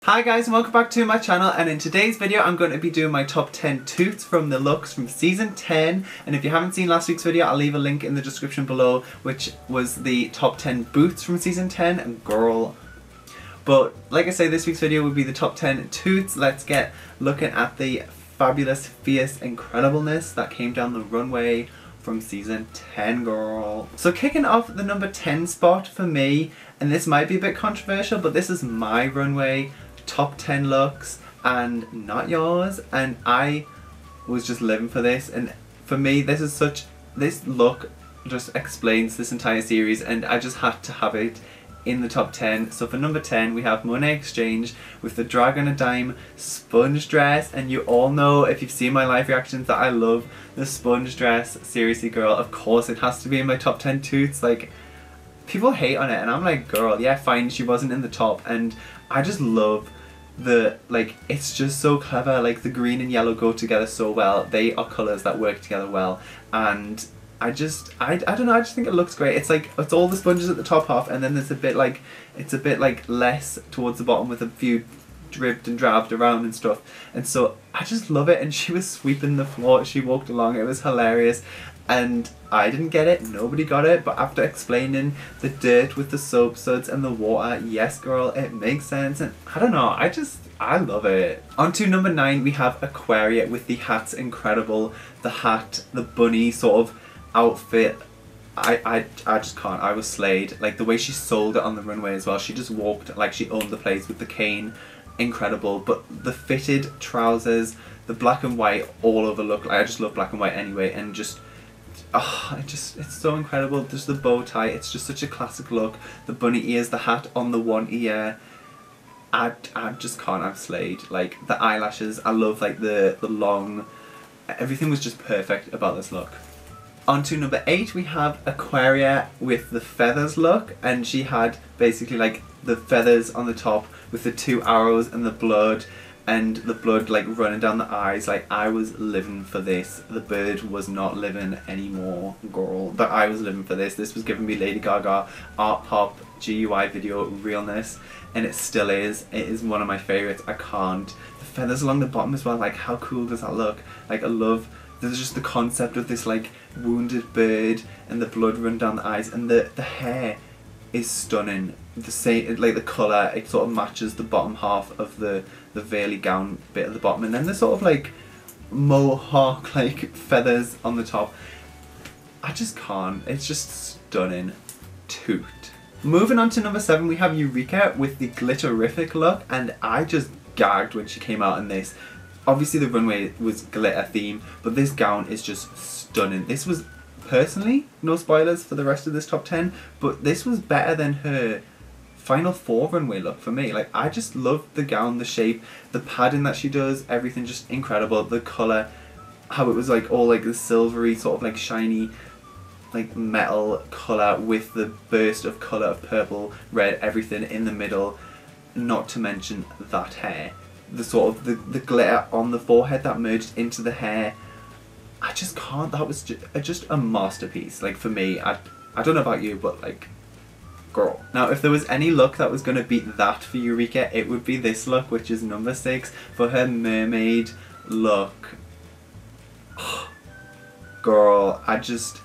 Hi guys and welcome back to my channel, and in today's video I'm going to be doing my top 10 toots from the looks from season 10, and if you haven't seen last week's video I'll leave a link in the description below, which was the top 10 boots from season 10 and girl. But like I say, this week's video will be the top 10 toots. Let's get looking at the fabulous, fierce incredibleness that came down the runway from season 10, girl. So kicking off the number 10 spot for me, and this might be a bit controversial, but this is my runway top 10 looks and not yours, and I was just living for this, and for me this look just explains this entire series, and I just had to have it in the top 10. So for number 10 we have Monet Exchange with the Drag on a Dime sponge dress, and you all know, if you've seen my live reactions, that I love the sponge dress. Seriously girl, of course it has to be in my top 10 toots. Like, people hate on it and I'm like, girl, yeah fine, she wasn't in the top, and I just love the, like, it's just so clever. Like, the green and yellow go together so well. They are colours that work together well, and I don't know, I just think it looks great. It's like, it's all the sponges at the top half, and then there's a bit like, it's a bit like less towards the bottom with a few dripped and drabbed around and stuff, and so I just love it. And she was sweeping the floor as she walked along, it was hilarious, and I didn't get it, nobody got it, but after explaining the dirt with the soap suds and the water, yes girl, it makes sense, and I don't know, I love it. On to number 9 we have Aquaria with the hat's incredible. The hat, the bunny sort of outfit, I just can't, I was slayed. Like, the way she sold it on the runway as well, she just walked like she owned the place with the cane, incredible. But the fitted trousers, the black and white all over look, like, I just love black and white anyway, and just, oh, it's so incredible. Just the bow tie, it's just such a classic look. The bunny ears, the hat on the one ear, I just can't, I'm slayed. Like, the eyelashes, I love, like, the long, everything was just perfect about this look. On to number 8 we have Aquaria with the feathers look, and she had basically like the feathers on the top with the 2 arrows and the blood like running down the eyes. Like, I was living for this. The bird was not living anymore, girl, but I was living for this. This was giving me Lady Gaga art pop GUI video realness, and it still is. It is one of my favourites. I can't. The feathers along the bottom as well, like, how cool does that look? Like, I love, there's just the concept of this like wounded bird and the blood run down the eyes, and the hair is stunning. The same, like, the colour, it sort of matches the bottom half of the veily gown bit at the bottom, and then the sort of like mohawk like feathers on the top. I just can't, it's just stunning. Toot. Moving on to number 7 we have Eureka with the glitterific look, and I just gagged when she came out in this. Obviously the runway was glitter theme, but this gown is just stunning. This was, personally, no spoilers for the rest of this top 10, but this was better than her final 4 runway look for me. Like, I just love the gown, the shape, the padding that she does, everything just incredible. The colour, how it was like all like the silvery sort of like shiny like metal colour with the burst of colour of purple, red, everything in the middle, not to mention that hair. The sort of the glitter on the forehead that merged into the hair. I just can't, that was just a masterpiece. Like, for me, I don't know about you, but like, girl. Now, if there was any look that was going to beat that for Eureka, it would be this look, which is number 6, for her mermaid look. Girl, I just,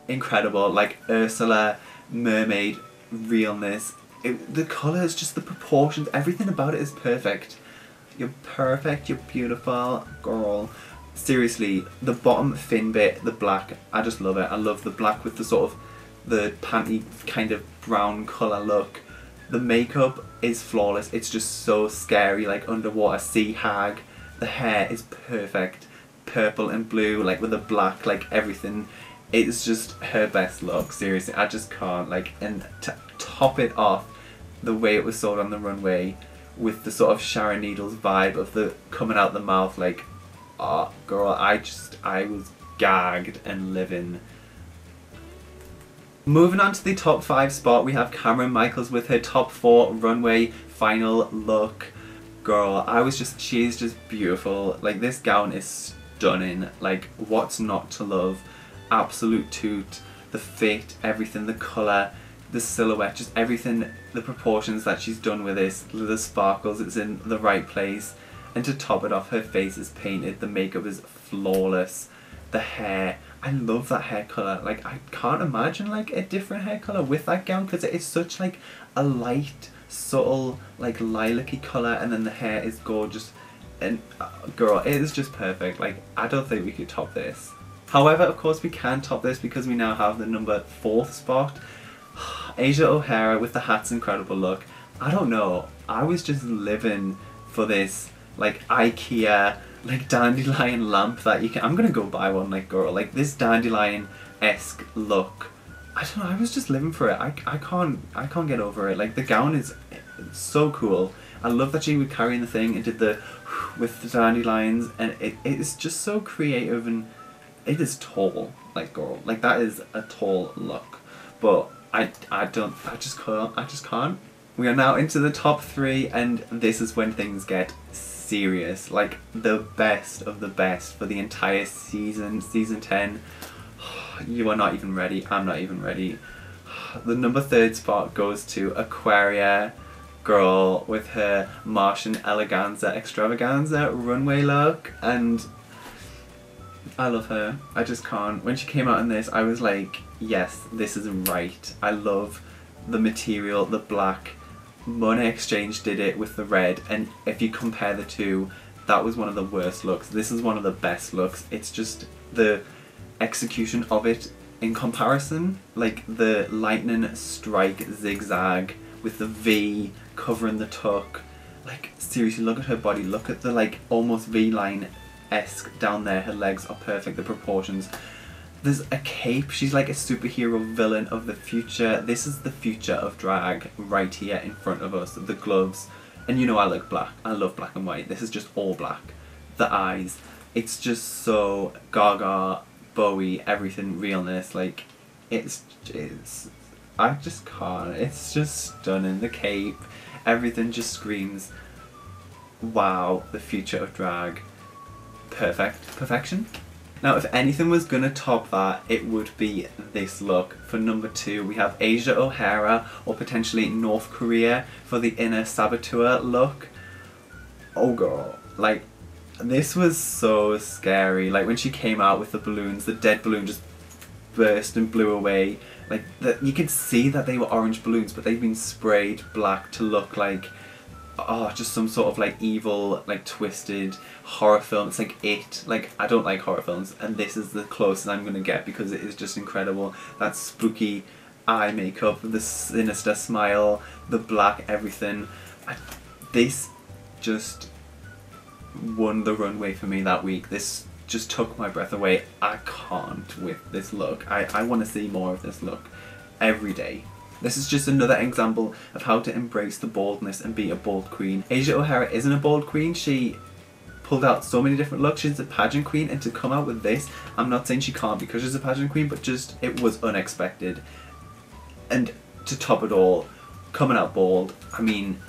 incredible. Like, Ursula, mermaid, realness. The colours, just the proportions, everything about it is perfect. You're perfect, you're beautiful, girl. Seriously, the bottom fin bit, the black, I just love it. I love the black with the sort of, the panty kind of brown colour look. The makeup is flawless, it's just so scary, like underwater sea hag. The hair is perfect, purple and blue, like with the black, like everything. It's just her best look, seriously, I just can't. Like, and to top it off, the way it was sold on the runway with the sort of Sharon Needles vibe of the coming out the mouth, like, oh girl, I was gagged and living. Moving on to the top 5 spot we have Cameron Michaels with her top 4 runway final look. Girl, she is just beautiful. Like, this gown is stunning. Like, what's not to love? Absolute toot. The fit, everything, the colour, the silhouette, just everything, the proportions that she's done with this, the sparkles, it's in the right place. And to top it off, her face is painted, the makeup is flawless, the hair, I love that hair colour. Like, I can't imagine like a different hair colour with that gown, because it is such like a light, subtle, like lilac-y colour, and then the hair is gorgeous. And girl, it is just perfect. Like, I don't think we could top this. However, of course we can top this, because we now have the number 4th spot. Asia O'Hara with the hat's incredible look. I don't know, I was just living for this like IKEA like dandelion lamp that you can, I'm gonna go buy one, like, girl, like this dandelion-esque look. I don't know, I was just living for it. I can't get over it. Like, the gown is so cool. I love that she was carrying the thing and did the with the dandelions, and it is just so creative, and it is tall, like, girl, like that is a tall look. But I just can't. We are now into the top 3, and this is when things get serious. Like, the best of the best for the entire season, season 10. You are not even ready, I'm not even ready. The number 3rd spot goes to Aquaria girl with her Martian eleganza extravaganza runway look, and I love her. I just can't. When she came out in this, I was like, yes, this is right. I love the material, the black. Money Exchange did it with the red, and if you compare the two, that was one of the worst looks. This is one of the best looks. It's just the execution of it in comparison, like the lightning strike zigzag with the V covering the tuck. Like, seriously, look at her body, look at the like almost V-line-esque down there. Her legs are perfect, the proportions. There's a cape, she's like a superhero villain of the future. This is the future of drag right here in front of us. The gloves, and you know I like black, I love black and white. This is just all black. The eyes, it's just so Gaga, Bowie, everything, realness. Like, it's I just can't. It's just stunning. The cape, everything just screams, wow, the future of drag. Perfection. Now, if anything was gonna top that, it would be this look. For number 2, we have Asia O'Hara, or potentially North Korea, for the inner saboteur look. Oh girl, like, this was so scary. Like, when she came out with the balloons, the dead balloon just burst and blew away. Like, you could see that they were orange balloons, but they've been sprayed black to look like, oh, just some sort of like evil, like twisted horror film. It's like It. Like, I don't like horror films, and this is the closest I'm gonna get, because it is just incredible. That spooky eye makeup, the sinister smile, the black everything. This just won the runway for me that week. This just took my breath away. I can't with this look. I want to see more of this look every day. This is just another example of how to embrace the boldness and be a bold queen. Asia O'Hara isn't a bold queen. She pulled out so many different looks. She's a pageant queen, and to come out with this, I'm not saying she can't because she's a pageant queen, but just, it was unexpected. And to top it all, coming out bold, I mean.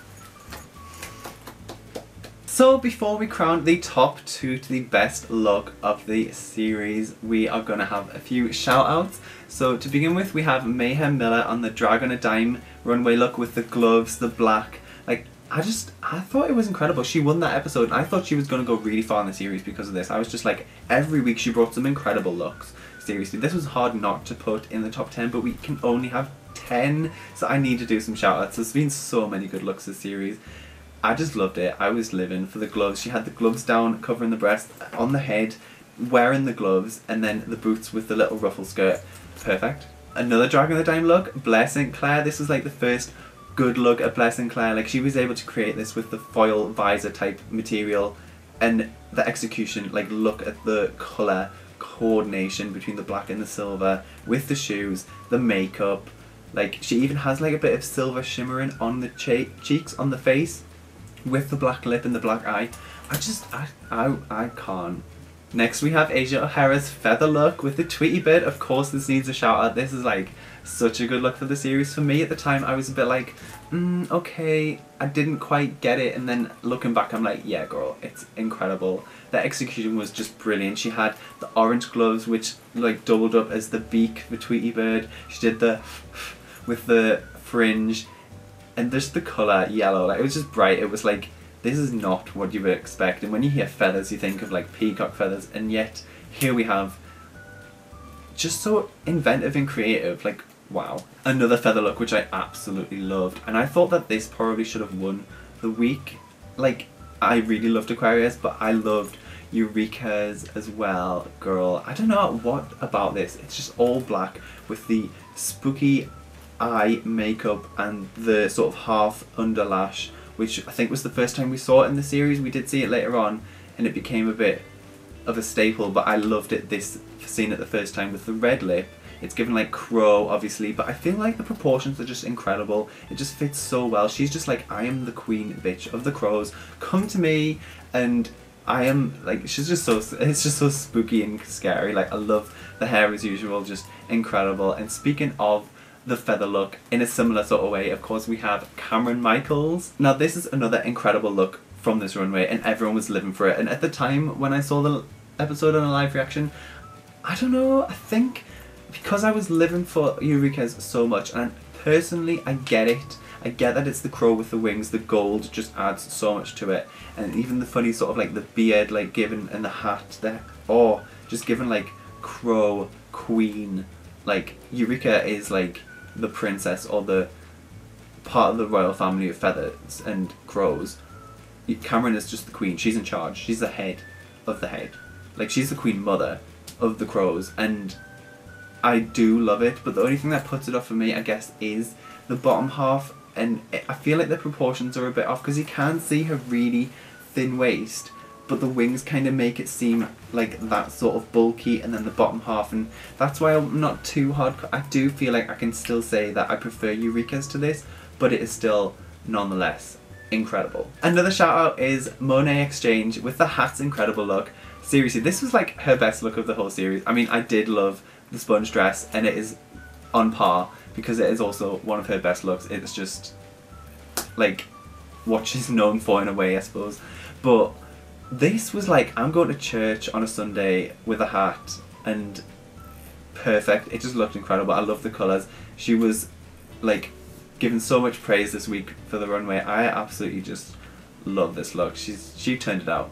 So before we crown the top 2 to the best look of the series, we are going to have a few shout outs. So to begin with, we have Mayhem Miller on the Drag on a Dime runway look with the gloves, the black. Like, I thought it was incredible. She won that episode, and I thought she was going to go really far in the series because of this. I was just like, every week she brought some incredible looks. Seriously, this was hard not to put in the top 10, but we can only have 10, so I need to do some shout outs. There's been so many good looks this series. I just loved it. I was living for the gloves. She had the gloves down, covering the breast, on the head, wearing the gloves, and then the boots with the little ruffle skirt. Perfect. Another Drag on the Dime look, Blair St. Clair. This was like the first good look at Blair St. Clair. Like, she was able to create this with the foil visor type material, and the execution, like, look at the colour coordination between the black and the silver, with the shoes, the makeup. Like, she even has like a bit of silver shimmering on the cheeks, on the face, with the black lip and the black eye. I can't. Next we have Asia O'Hara's feather look with the Tweety bird. Of course this needs a shout out. This is like such a good look for the series. For me at the time, I was a bit like, okay, I didn't quite get it, and then looking back I'm like, yeah girl, it's incredible. The execution was just brilliant. She had the orange gloves which like doubled up as the beak for Tweety bird. She did the with the fringe and just the colour yellow. Like, it was just bright. It was like, this is not what you would expect. And when you hear feathers, you think of like peacock feathers, and yet here we have just so inventive and creative. Like, wow. Another feather look which I absolutely loved, and I thought that this probably should have won the week. Like, I really loved Aquarius, but I loved Eureka's as well. Girl, I don't know what about this. It's just all black with the spooky eye makeup and the sort of half underlash, which I think was the first time we saw it in the series. We did see it later on and it became a bit of a staple, but I loved it this scene at the first time with the red lip. It's given like crow obviously, but I feel like the proportions are just incredible. It just fits so well. She's just like, I am the queen bitch of the crows, come to me. And I am like, she's just so, it's just so spooky and scary. Like, I love the hair as usual, just incredible. And speaking of the feather look, in a similar sort of way, of course we have Cameron Michaels. Now this is another incredible look from this runway, and everyone was living for it. And at the time when I saw the episode on a live reaction, I don't know, I think because I was living for Eureka's so much, and personally I get it. I get that it's the crow with the wings, the gold just adds so much to it, and even the funny sort of like the beard like given and the hat there, oh, just given like crow queen. Like, Eureka is like the princess or the part of the royal family of feathers and crows. Cameron is just the queen. She's in charge. She's the head of the head. Like, she's the queen mother of the crows, and I do love it. But the only thing that puts it off for me, I guess, is the bottom half, and I feel like the proportions are a bit off because you can see her really thin waist, but the wings kind of make it seem like that sort of bulky, and then the bottom half, and that's why I'm not too hard. I do feel like I can still say that I prefer Eureka's to this, but it is still nonetheless incredible. Another shout out is Monet Exchange with the hat's incredible look. Seriously, this was like her best look of the whole series. I mean, I did love the sponge dress, and it is on par because it is also one of her best looks. It's just like what she's known for in a way, I suppose. But this was like, I'm going to church on a Sunday with a hat, and perfect. It just looked incredible. I love the colours. She was like given so much praise this week for the runway. I absolutely just love this look. She turned it out.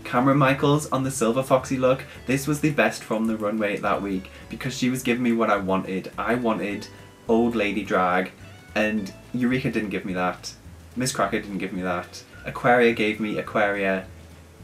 Cameron Michaels on the Silver Foxy look. This was the best from the runway that week because she was giving me what I wanted. I wanted old lady drag, and Eureka didn't give me that. Miss Cracker didn't give me that. Aquaria gave me Aquaria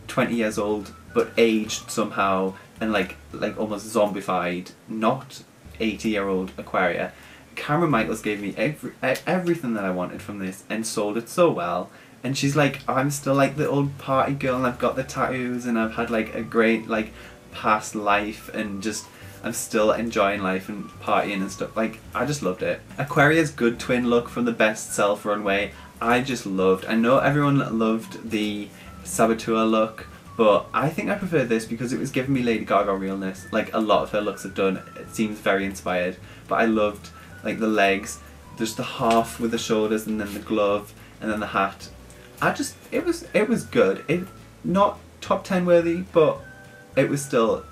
20 years old but aged somehow and like almost zombified, not 80-year-old Aquaria. Cameron Michaels gave me everything that I wanted from this and sold it so well. And she's like, I'm still like the old party girl, and I've got the tattoos, and I've had like a great like past life, and just I'm still enjoying life and partying and stuff. Like, I just loved it. Aquaria's good twin look from the Best Self runway, I just loved. I know everyone loved the Saboteur look, but I think I prefer this because it was giving me Lady Gaga realness. Like a lot of her looks have done. It seems very inspired, but I loved like the legs, just the half with the shoulders, and then the glove, and then the hat. It was good. It not top 10 worthy, but it was still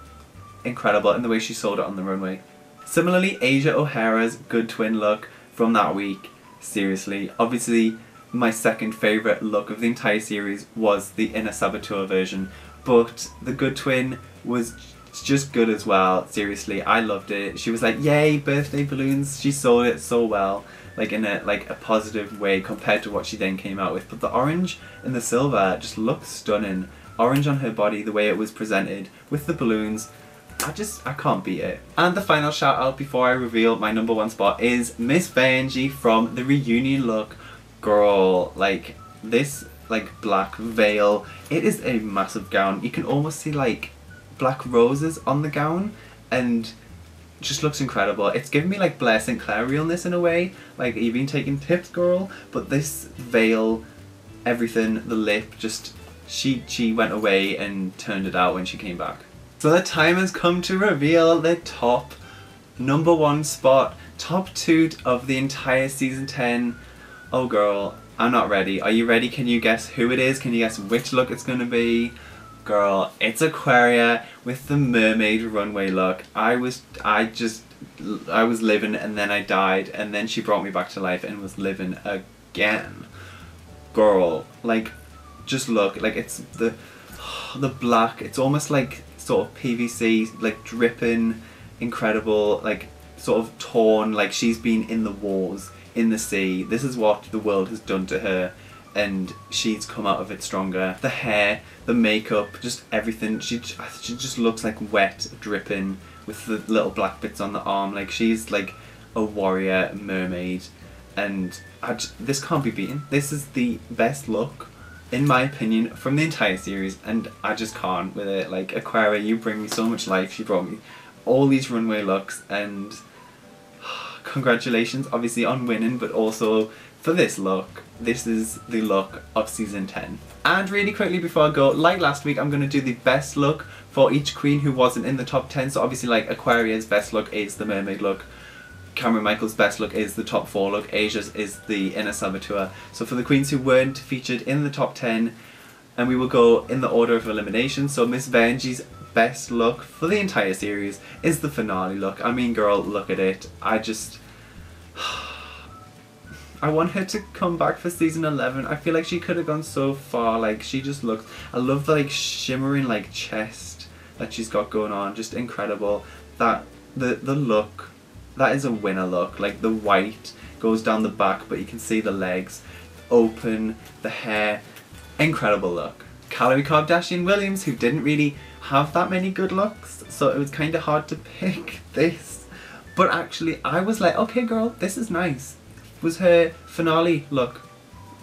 incredible in the way she sold it on the runway. Similarly, Asia O'Hara's good twin look from that week. Seriously, obviously my second favourite look of the entire series was the Inner Saboteur version, but the good twin was just good as well. Seriously, I loved it. She was like, yay, birthday balloons. She sold it so well, like in a positive way compared to what she then came out with. But the orange and the silver just looked stunning. Orange on her body, the way it was presented with the balloons, I can't beat it. And the final shout out before I reveal my number one spot is Miss Benji from the reunion look. Girl, like this like black veil, it is a massive gown. You can almost see like black roses on the gown, and just looks incredible. It's giving me like Blair St. Clair realness in a way, like you've been taking tips, girl. But this veil, everything, the lip, just she went away and turned it out when she came back. So the time has come to reveal the top number one spot, top toot of the entire season 10. Oh girl, I'm not ready. Are you ready? Can you guess who it is? Can you guess which look it's gonna be? Girl, it's Aquaria with the mermaid runway look. I just I was living and then I died and then she brought me back to life and was living again. Girl, like, just look, like it's the black, it's almost like sort of PVC, like dripping, incredible, like sort of torn, like she's been in the wars, in the sea. This is what the world has done to her and she's come out of it stronger. The hair, the makeup, just everything, she just looks like wet, dripping, with the little black bits on the arm. Like she's like a warrior mermaid, and this can't be beaten. This is the best look, in my opinion, from the entire series, and I just can't with it. Like, Aquaria, you bring me so much life. She brought me all these runway looks, and congratulations obviously on winning, but also for this look. This is the look of season 10. And really quickly before I go, like last week, I'm going to do the best look for each queen who wasn't in the top 10. So obviously, like, Aquaria's best look is the mermaid look. Cameron Michael's best look is the top 4 look. Asia's is the inner saboteur. So for the queens who weren't featured in the top 10, and we will go in the order of elimination. So Miss Benji's best look for the entire series is the finale look. I mean, girl, look at it. I want her to come back for season 11. I feel like she could have gone so far. Like, she just looks, I love the like shimmering like chest that she's got going on. Just incredible. That the look, that is a winner look. Like, the white goes down the back, but you can see the legs open, the hair. Incredible look. Khloe Kardashian-Williams, who didn't really have that many good looks, so it was kind of hard to pick this. But actually, I was like, okay girl, this is nice. Was her finale look.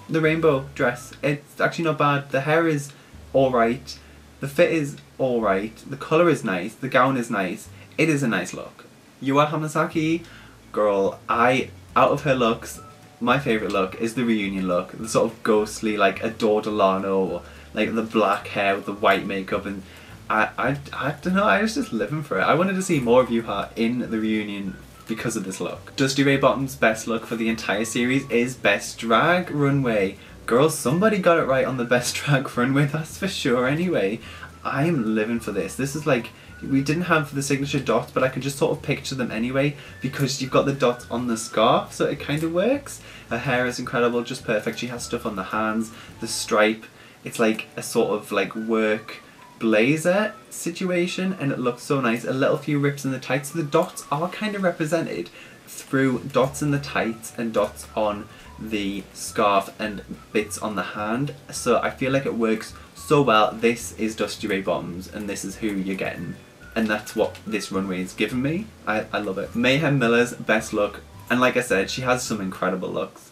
The rainbow dress. It's actually not bad. The hair is alright. The fit is alright. The colour is nice. The gown is nice. It is a nice look. Yua Hamasaki, girl, out of her looks, my favourite look is the reunion look. The sort of ghostly, like Adore Delano, like the black hair with the white makeup, and I don't know, I was just living for it. I wanted to see more of Yuha in the reunion because of this look. Dusty Ray Bottom's best look for the entire series is Best Drag Runway. Girl, somebody got it right on the Best Drag Runway, that's for sure anyway. I am living for this. This is like, we didn't have the signature dots, but I can just sort of picture them anyway because you've got the dots on the scarf, so it kind of works. Her hair is incredible, just perfect. She has stuff on the hands, the stripe. It's like a sort of like work blazer situation, and it looks so nice. A little few rips in the tights. The dots are kind of represented through dots in the tights and dots on the scarf and bits on the hand, so I feel like it works so well. This is Dusty Ray Bottoms, and this is who you're getting, and that's what this runway has given me. I love it. Mayhem Miller's best look, and like I said, she has some incredible looks,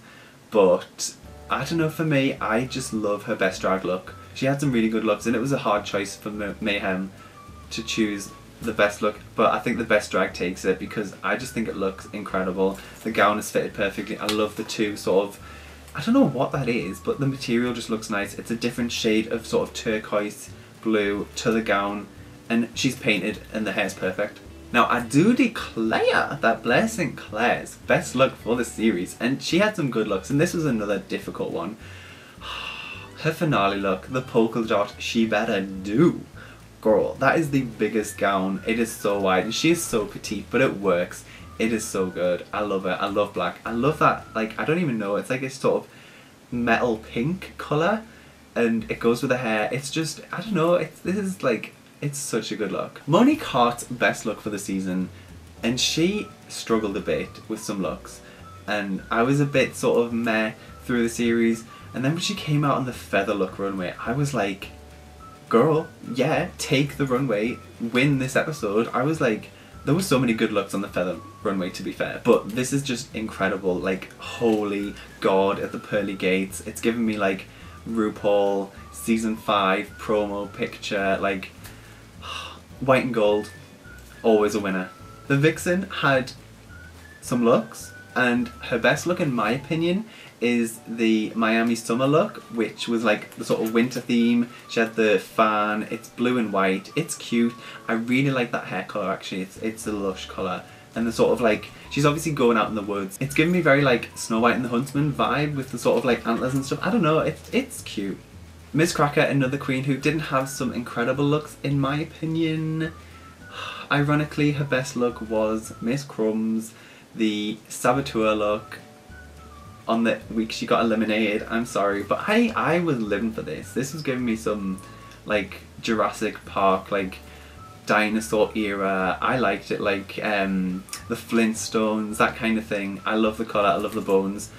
but I don't know, for me, I just love her best drag look. She had some really good looks, and it was a hard choice for Mayhem to choose the best look, but I think the best drag takes it because I just think it looks incredible. The gown is fitted perfectly. I love the two sort of, I don't know what that is, but the material just looks nice. It's a different shade of sort of turquoise blue to the gown, and she's painted and the hair's perfect. Now, I do declare that Blair St. Clair's best look for the series, and she had some good looks, and this was another difficult one. Her finale look, the polka dot, she better do. Girl, that is the biggest gown. It is so wide, and she is so petite, but it works. It is so good. I love it. I love black. I love that, like, I don't even know, it's like a sort of metal pink colour, and it goes with the hair. It's just, I don't know, this is like, it's such a good look. Monique Hart's best look for the season, and she struggled a bit with some looks, and I was a bit sort of meh through the series, and then when she came out on the feather look runway, I was like, girl, yeah, take the runway, win this episode. I was like, there were so many good looks on the feather runway, to be fair, but this is just incredible. Like, holy god at the pearly gates. It's given me like RuPaul season 5 promo picture, like white and gold, always a winner. The Vixen had some looks, and her best look in my opinion is the Miami summer look, which was like the sort of winter theme. She had the fan, it's blue and white, it's cute. I really like that hair colour actually, it's a lush colour. And the sort of like, she's obviously going out in the woods. It's giving me very like Snow White and the Huntsman vibe with the sort of like antlers and stuff. I don't know, it's cute. Miss Cracker, another queen who didn't have some incredible looks in my opinion. ironically, her best look was Miss Crumb's, the saboteur look on the week she got eliminated. I'm sorry, but I was living for this. This was giving me some like Jurassic Park, like dinosaur era. I liked it, like the Flintstones, that kind of thing. I love the colour, I love the bones.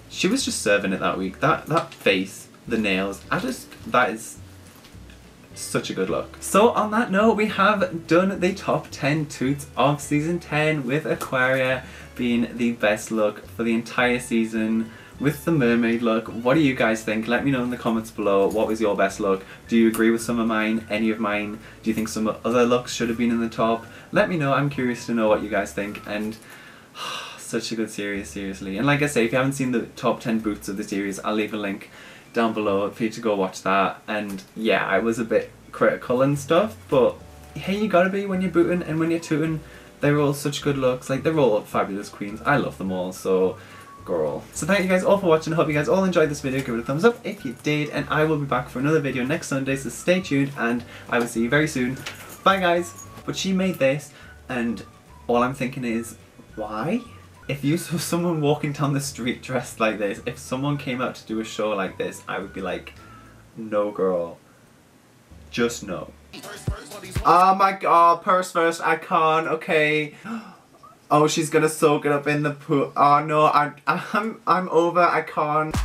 She was just serving it that week. That face, the nails, that is such a good look. So on that note, we have done the top 10 Toots of season 10, with Aquaria being the best look for the entire season with the mermaid look. What do you guys think? Let me know in the comments below. What was your best look? Do you agree with some of mine? Any of mine? Do you think some other looks should have been in the top? Let me know. I'm curious to know what you guys think. And such a good series, seriously. And like I say, if you haven't seen the top 10 boots of the series, I'll leave a link down below for you to go watch that. And yeah, I was a bit critical and stuff, but hey, you gotta be when you're booting and when you're tooting. They're all such good looks. Like, they're all fabulous queens. I love them all, so girl. So thank you guys all for watching. I hope you guys all enjoyed this video. Give it a thumbs up if you did, and I will be back for another video next Sunday, so stay tuned and I will see you very soon. Bye guys. But she made this, and all I'm thinking is, why? If you saw someone walking down the street dressed like this, if someone came out to do a show like this, I would be like, no girl, just no. Oh my god, purse first, I can't, okay. Oh, she's gonna soak it up in the pool. Oh no, I'm over, I can't.